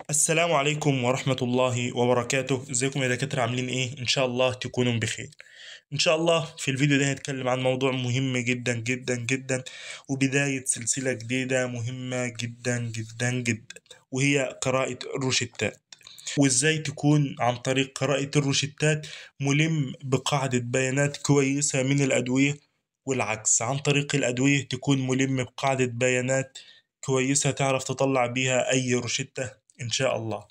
السلام عليكم ورحمة الله وبركاته. ازيكم يا دكاترة؟ عاملين ايه؟ ان شاء الله تكونوا بخير. ان شاء الله في الفيديو ده هنتكلم عن موضوع مهم جدا جدا جدا، وبداية سلسلة جديدة مهمة جدا جدا جدا، وهي قراءة الروشتات. وازاي تكون عن طريق قراءة الروشتات ملم بقاعدة بيانات كويسة من الأدوية، والعكس عن طريق الأدوية تكون ملم بقاعدة بيانات كويسة تعرف تطلع بيها أي روشتة إن شاء الله.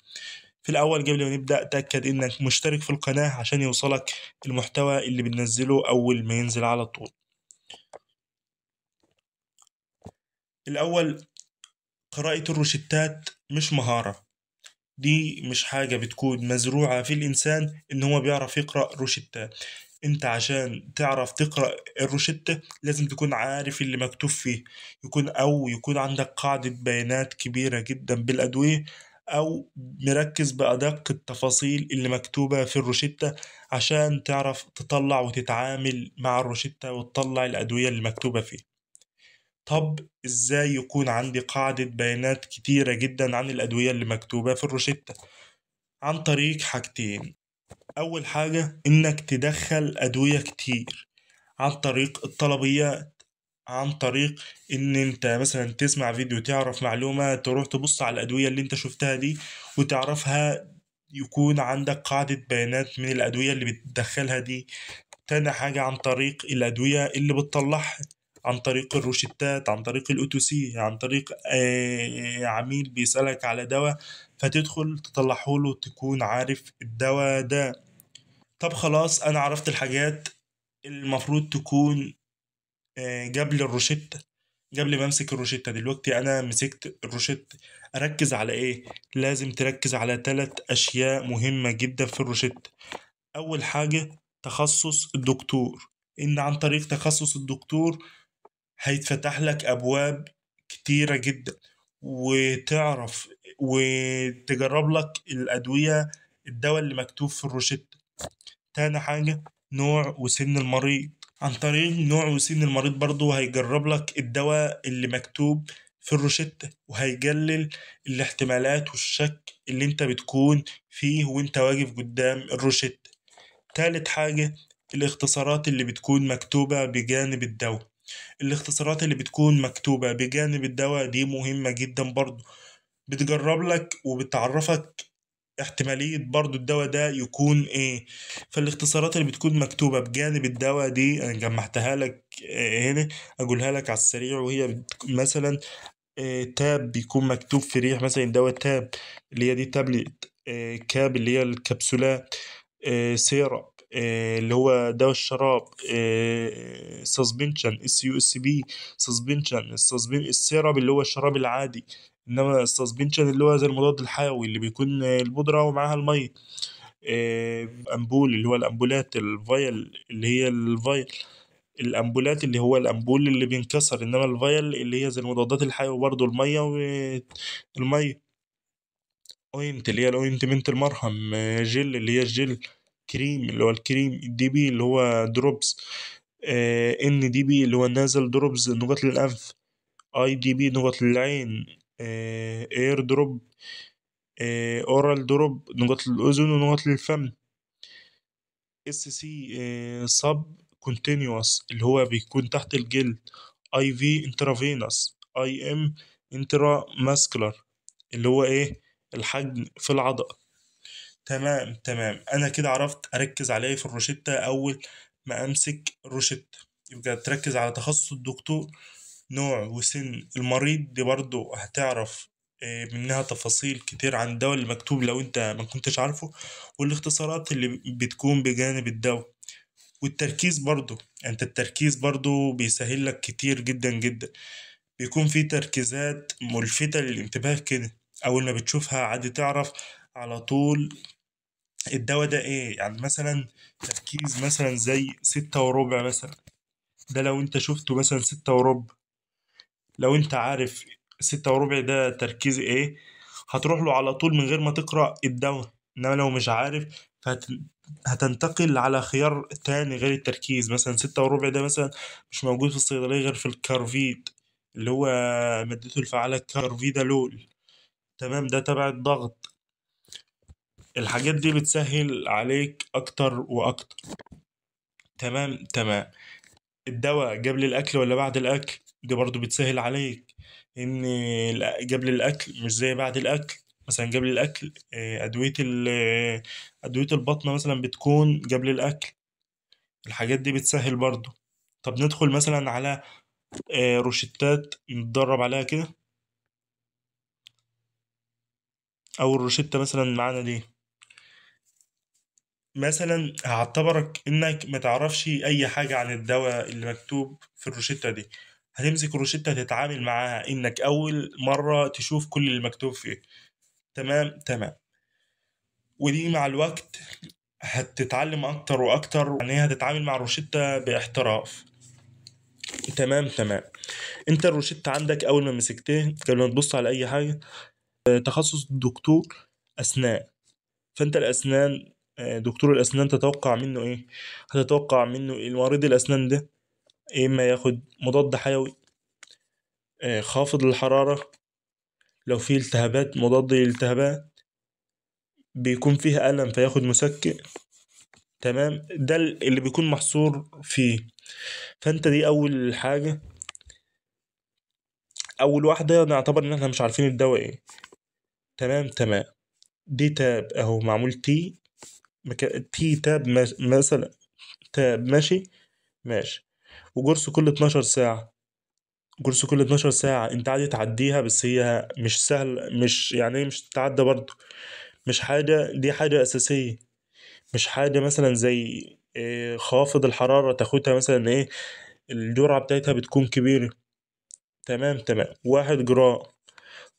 في الأول قبل ما نبدأ تأكد إنك مشترك في القناة عشان يوصلك المحتوى اللي بننزله أول ما ينزل على طول. الأول، قراءة الروشتات مش مهارة، دي مش حاجة بتكون مزروعة في الإنسان إن هو بيعرف يقرأ روشتة. أنت عشان تعرف تقرأ الروشتة لازم تكون عارف اللي مكتوب فيه، يكون عندك قاعدة بيانات كبيرة جدا بالأدوية، أو مركز بأدق التفاصيل اللي مكتوبة في الروشتة عشان تعرف تطلع وتتعامل مع الروشتة وتطلع الأدوية اللي مكتوبة فيه. طب ازاي يكون عندي قاعدة بيانات كتيرة جدا عن الأدوية اللي مكتوبة في الروشتة؟ عن طريق حاجتين. أول حاجة إنك تدخل أدوية كتير عن طريق الطلبيات، عن طريق إن أنت مثلا تسمع فيديو تعرف معلومة تروح تبص على الأدوية اللي أنت شفتها دي وتعرفها، يكون عندك قاعدة بيانات من الأدوية اللي بتدخلها دي. تاني حاجة عن طريق الأدوية اللي بتطلعها، عن طريق الروشتات، عن طريق الأو سي، عن طريق عميل بيسألك على دواء فتدخل تطلعه له تكون عارف الدواء ده. طب خلاص أنا عرفت الحاجات المفروض تكون قبل الروشتة. قبل ما امسك الروشتة دلوقتي انا مسكت الروشتة، اركز على ايه؟ لازم تركز على 3 اشياء مهمة جدا في الروشتة. اول حاجة تخصص الدكتور، ان عن طريق تخصص الدكتور هيتفتح لك ابواب كتيرة جدا، وتعرف وتجرب لك الادوية، الدواء اللي مكتوب في الروشتة. تاني حاجة نوع وسن المريض، عن طريق نوع وسن المريض برضو هيجرب لك الدواء اللي مكتوب في الروشتة، وهيقلل الاحتمالات والشك اللي انت بتكون فيه وانت واقف قدام الروشتة. تالت حاجة الاختصارات اللي بتكون مكتوبة بجانب الدواء. الاختصارات اللي بتكون مكتوبة بجانب الدواء دي مهمة جدا برضو، بتجرب لك وبتعرفك احتمالية برضو الدواء ده يكون ايه. فالاختصارات اللي بتكون مكتوبة بجانب الدواء دي انا جمعتها لك هنا، اقولها لك على السريع. وهي مثلا تاب بيكون مكتوب في ريح مثلا دواء تاب اللي هي دي تابلت، كاب اللي هي الكبسولات، سيرب اللي هو دواء الشراب، سسبنشن SUSB سسبنشن، السيرب اللي هو الشراب العادي، انما السسبنشن اللي هو زي المضاد الحيوي اللي بيكون البودرة ومعاها المية، امبول اللي هو الامبولات، الفايل اللي هي الفايل، الامبولات اللي هو الامبول اللي بينكسر، انما الفايل اللي هي زي المضادات الحيوي برضه المية والمية. اوينت اللي هي الاوينتمنت المرهم، جل اللي هي الجل، كريم اللي هو الكريم، دي بي اللي هو دروبس، ان دي بي اللي هو نازل دروبز نقط للانف، اي دي بي نقط للعين، اير دروب، اورال دروب نقط للاذن ونقط للفم، اس سي سب كونتينيوس اللي هو بيكون تحت الجلد، اي في انترافينوس، اي ام انترا ماسكولار اللي هو ايه؟ الحجم في العضله. تمام تمام، انا كده عرفت اركز عليه في الروشتة اول ما امسك الروشتة. يبقى تركز على تخصص الدكتور، نوع وسن المريض، دي برضو هتعرف منها تفاصيل كتير عن الدواء اللي مكتوب لو انت ما كنتش عارفه، والاختصارات اللي بتكون بجانب الدواء، والتركيز برضو. انت التركيز برضو بيسهل لك كتير جدا جدا، بيكون في تركيزات ملفتة للانتباه كده، اول ما بتشوفها عادي تعرف على طول الدواء ده ايه. يعني مثلا تركيز مثلا زي 6 وربع مثلا، ده لو انت شفته مثلا 6 وربع، لو انت عارف 6 وربع ده تركيز ايه هتروح له على طول من غير ما تقرأ الدواء. انما لو مش عارف هتنتقل على خيار تاني غير التركيز. مثلا 6 وربع ده مثلا مش موجود في الصيدلية غير في الكارفيد اللي هو مادته الفعالة كارفيدالول. تمام، ده تبع الضغط. الحاجات دي بتسهل عليك اكتر واكتر. تمام تمام. الدواء قبل الاكل ولا بعد الاكل؟ دي برضو بتسهل عليك، ان قبل الاكل مش زي بعد الاكل. مثلا قبل الاكل ادويه البطنه مثلا بتكون قبل الاكل. الحاجات دي بتسهل برضو. طب ندخل مثلا على روشتات نتدرب عليها كده. اول روشتة مثلا معانا دي، مثلا هعتبرك انك ما تعرفش اي حاجة عن الدواء اللي مكتوب في الروشتة دي. هتمسك الروشتة تتعامل معاها انك اول مرة تشوف كل اللي مكتوب فيه. تمام تمام. ودي مع الوقت هتتعلم اكتر واكتر، يعني هتتعامل مع الروشتة باحتراف. تمام تمام. انت الروشتة عندك اول ما مسكتها قبل ما تبص على اي حاجة، تخصص دكتور اسنان. فانت الاسنان، دكتور الاسنان تتوقع منه ايه؟ هتتوقع منه المريض الاسنان ده يا اما ياخد مضاد حيوي خافض للحرارة، لو في التهابات مضاد للالتهابات، بيكون فيها ألم فياخد مسكن. تمام، ده اللي بيكون محصور فيه. فانت دي اول حاجة، اول واحدة نعتبر ان احنا مش عارفين الدواء ايه. تمام تمام. دي تاب اهو معمول تي، تي تاب مثلا، تاب ماشي. ماشي. وقرص كل 12 ساعة. كورس كل 12 ساعة انت عادي تعديها، بس هي مش سهل، مش يعني ايه مش تتعدى برضه. مش حاجة، دي حاجة أساسية. مش حاجة مثلا زي خافض الحرارة تاخدها مثلا ايه، الجرعة بتاعتها بتكون كبيرة. تمام تمام. 1 جرام.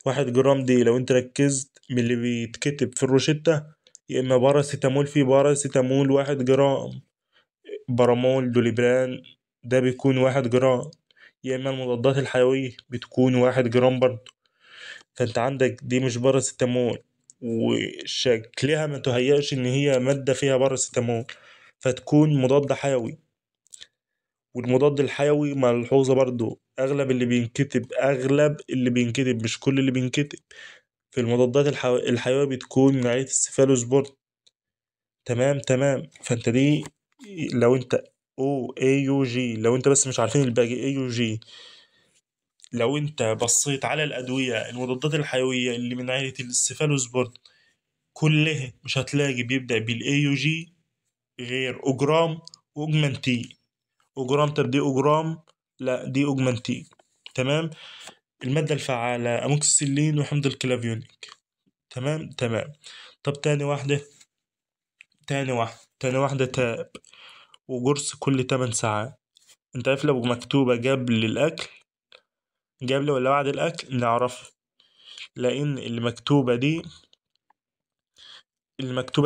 1 جرام دي لو انت ركزت من اللي بيتكتب في الروشتة، يا اما باراسيتامول، في باراسيتامول 1 جرام، برامول، دوليبران، ده بيكون 1 جرام. يا اما المضادات الحيوية بتكون 1 جرام برضه. فانت عندك دي مش باراسيتامول، وشكلها ما تهيأش ان هي مادة فيها باراسيتامول، فتكون مضاد حيوي. والمضاد الحيوي ملحوظة برضو، اغلب اللي بينكتب مش كل اللي بينكتب في المضادات الحيوية بتكون من عيلة السيفالوسبورت. تمام تمام. فانت دي لو انت او اي يو جي، لو انت بس مش عارفين الباقي اي يو جي، لو انت بصيت على الادويه المضادات الحيويه اللي من عيله السيفالوسبورت كلها، مش هتلاقي بيبدا بالاي يو جي غير اوجرام واوجمانتين. اوجرام، طب دي اوجرام؟ لا دي اوجمانتين. تمام. الماده الفعاله اموكسيسيلين وحمض الكلافيونيك. تمام تمام. طب تاني واحده تاب، وقرص كل 8 ساعات. انت عارف لو مكتوبه قبل الاكل، قبل ولا بعد الاكل نعرف، لان اللي مكتوبة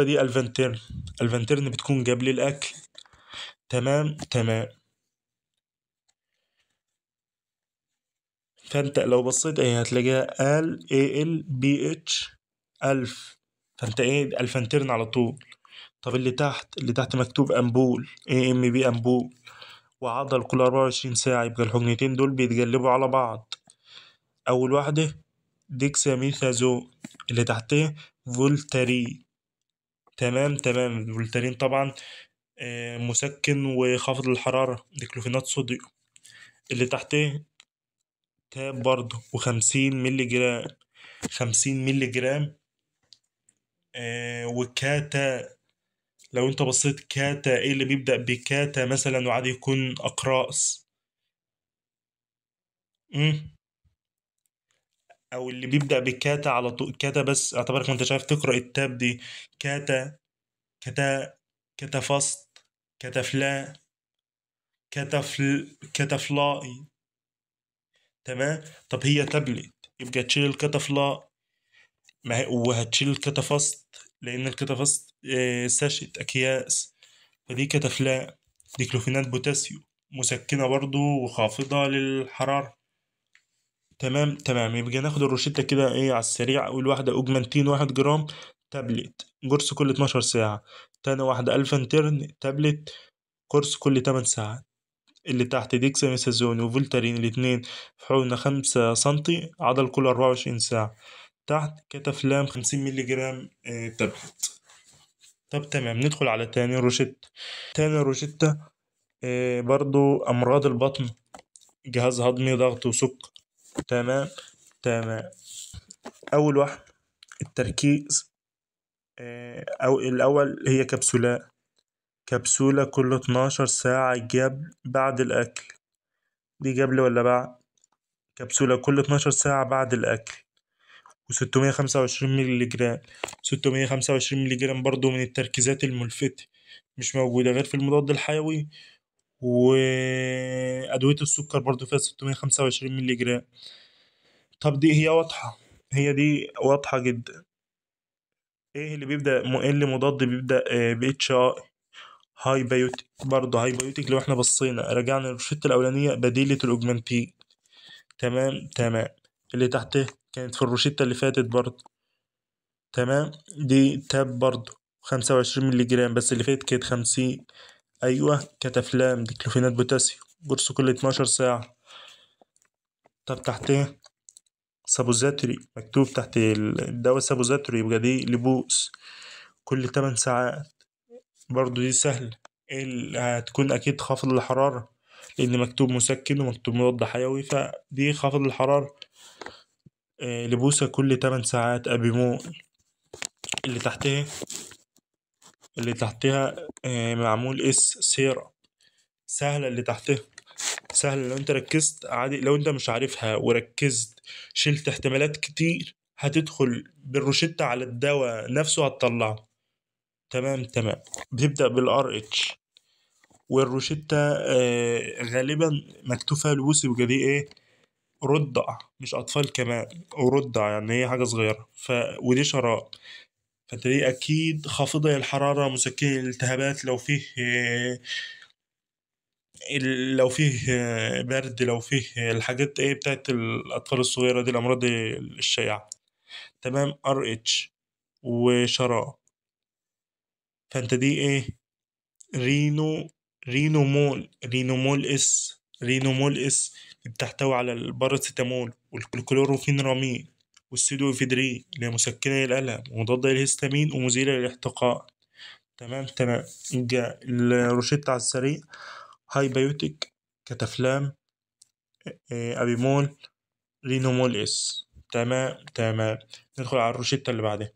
دي الفانترن. الفانترن بتكون قبل الأكل. تمام تمام. فأنت لو بصيت ايه هتلاقيها ال بي اتش 1000. فأنت ايه الفانترن على طول. طب اللي تحت مكتوب أمبول، اي ام بي أمبول، وعضل كل 24 ساعة، يبقى الحقنتين دول بيتقلبوا على بعض. أول واحدة ديكساميثازون، اللي تحتها فولتارين. تمام تمام. فولتارين طبعا مسكن وخافض للحرارة، ديكلوفينات صوديوم. اللي تحتيه تاب برضه، و50 ملي جرام. 50 ملي جرام. وكاتا، لو انت بصيت كاتا ايه اللي بيبدأ بكاتا مثلا وعادي يكون أقراص. مم. او اللي بيبدأ بكاتا على طول، كاتا بس اعتبرك ما انت شايف تقرأ التاب دي. كاتا، كاتا، كاتافاست، كاتافلا، كاتافلاي. تمام. طب هي تابلت، يبقى تشيل الكاتافلا، ما هي وهتشيل الكتافست، لأن الكتافست ساشت أكياس، فدي كتافلا. ديكلوفينات بوتاسيوم، مسكنة برضو وخافضة للحرارة. تمام تمام. يبقى ناخد الروشتة كده ايه على السريع. أول واحدة أوجمانتين 1 جرام تابلت، قرص كل 12 ساعة. تاني واحدة ألفانترن تابلت، قرص كل 8 ساعات. اللي تحت ديكساميثازون وفولتارين الاتنين في حقنة 5 سنتي، عضل كل 24 ساعة. تحت كتافلام 50 مللي جرام تابلت. طب تمام، ندخل على تاني روشتة. تاني روشتة برضو أمراض البطن، جهاز هضمي، ضغط وسكر. تمام تمام. أول واحد التركيز، أو الأول هي كبسولات، كبسولة كل 12 ساعة بعد الأكل. دي قبل ولا بعد؟ كبسولة كل 12 ساعة بعد الأكل، و625 مللي جرام. 625 مللي جرام برضو من التركيزات الملفتة، مش موجودة غير في المضاد الحيوي، وأدوية السكر برضو فيها 625 مللي جرام. طب دي هي واضحة، هي دي واضحة جدا. ايه اللي بيبدأ ايه اللي مضاد بيبدأ ب اتش اي؟ هاي بايوتيك. برضه هاي بايوتيك لو احنا بصينا رجعنا للروشتة الأولانية بديلة الأوجمانتين. تمام تمام. اللي تحته كانت في الروشتة اللي فاتت برضه. تمام. دي تاب برضه 25 مللي جرام، بس اللي فاتت كانت 50. أيوة كتافلام ديكلوفينات بوتاسيوم، قرص كل 12 ساعة. طب تحته سابوزاتري، مكتوب تحت الدواء سابوزاتري، يبقى دي لبوس كل 8 ساعات. برضو دي سهلة. ايه هتكون أكيد خافض الحرارة، لأن مكتوب مسكن ومكتوب مضاد حيوي، فدي خافض الحرارة. لبوسة كل 8 ساعات أبيمون. اللي تحتها اللي تحتها معمول سيرة. سهلة اللي تحتها، سهلة لو انت ركزت عادي، لو انت مش عارفها وركزت شلت احتمالات كتير هتدخل بالروشتة على الدواء نفسه هتطلعه. تمام تمام. بتبدأ بالار اتش، والروشتة غالبا مكتوب فيها لوسي، وجا دي ايه؟ رضع، مش اطفال كمان، ورضع يعني هي حاجة صغيرة ودي شراب. فانت دي اكيد خافضة للحرارة، مسكنة للالتهابات لو فيه برد، لو فيه الحاجات ايه بتاعت الاطفال الصغيرة دي، الامراض الشائعة. تمام. ار اتش وشراب. فانت دي ايه؟ رينو رينومول اس، بتحتوي على الباراسيتامول والكلوروفينرامين والسيدوفيدرين، اللي هي مسكنة للألم ومضادة للهستامين ومزيلة للاحتقان. تمام تمام. جا الروشتة على السريع: هاي بايوتيك، كتافلام، أبيمول، رينومول اس. تمام تمام. ندخل على الروشتة اللي بعدها،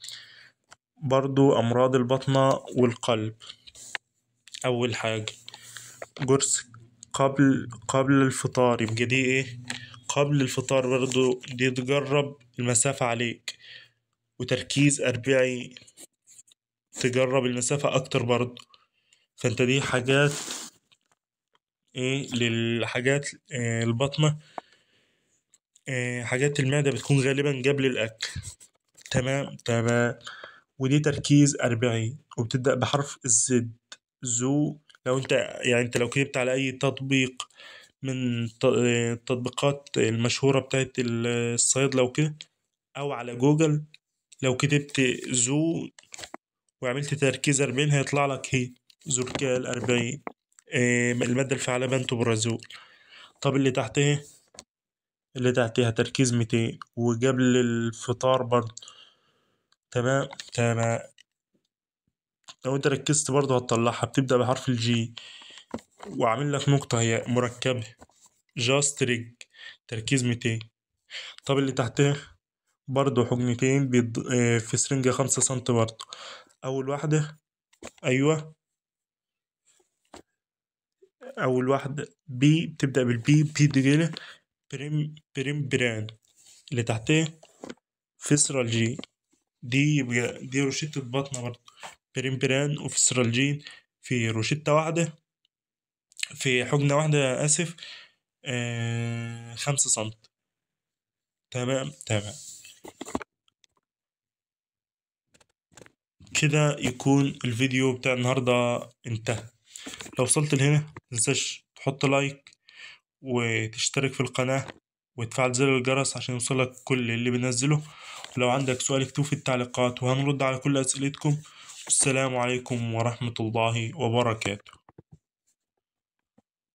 برضو أمراض البطنة والقلب. أول حاجة قرص قبل الفطار، يبقى دي ايه؟ قبل الفطار برضو، دي تجرب المسافة عليك، وتركيز 40، تجرب المسافة أكتر برضو. فأنت دي حاجات ايه للحاجات البطنة، حاجات المعدة بتكون غالبا قبل الأكل. تمام تمام. ودي تركيز 40، وبتبدأ بحرف الزد. زو. لو انت يعني انت لو كتبت على اي تطبيق من التطبيقات المشهورة بتاعت الصيادلة وكده، او على جوجل، لو كتبت زو وعملت تركيز 40 هيطلع لك هي زوركال 40، المادة الفعالة بنتوبرازول. طب اللي تحتها تركيز 200 وقبل الفطار برضه. تمام تمام. لو انت ركزت برضه هتطلعها، بتبدأ بحرف الجي، وعامل لك نقطة هي مركبة، جاستريج، تركيز 200. طب اللي تحتها برضه حقنتين في سرنجة 5 سنتي برضه. أول واحدة، أيوة، أول واحدة بي، بتبدأ بالبي، بي دي بريم بران. اللي تحتها فيسرال جي. دي روشتة بطنة برضه، بريم بران وفيسرال جين في روشتة واحدة، في حقنة واحدة آسف، 5 سنتي. تمام تمام. كده يكون الفيديو بتاع النهاردة انتهى. لو وصلت لهنا متنساش تحط لايك وتشترك في القناة وتفعل زر الجرس عشان يوصلك كل اللي بنزله. ولو عندك سؤال اكتبه في التعليقات وهنرد على كل أسئلتكم. والسلام عليكم ورحمة الله وبركاته.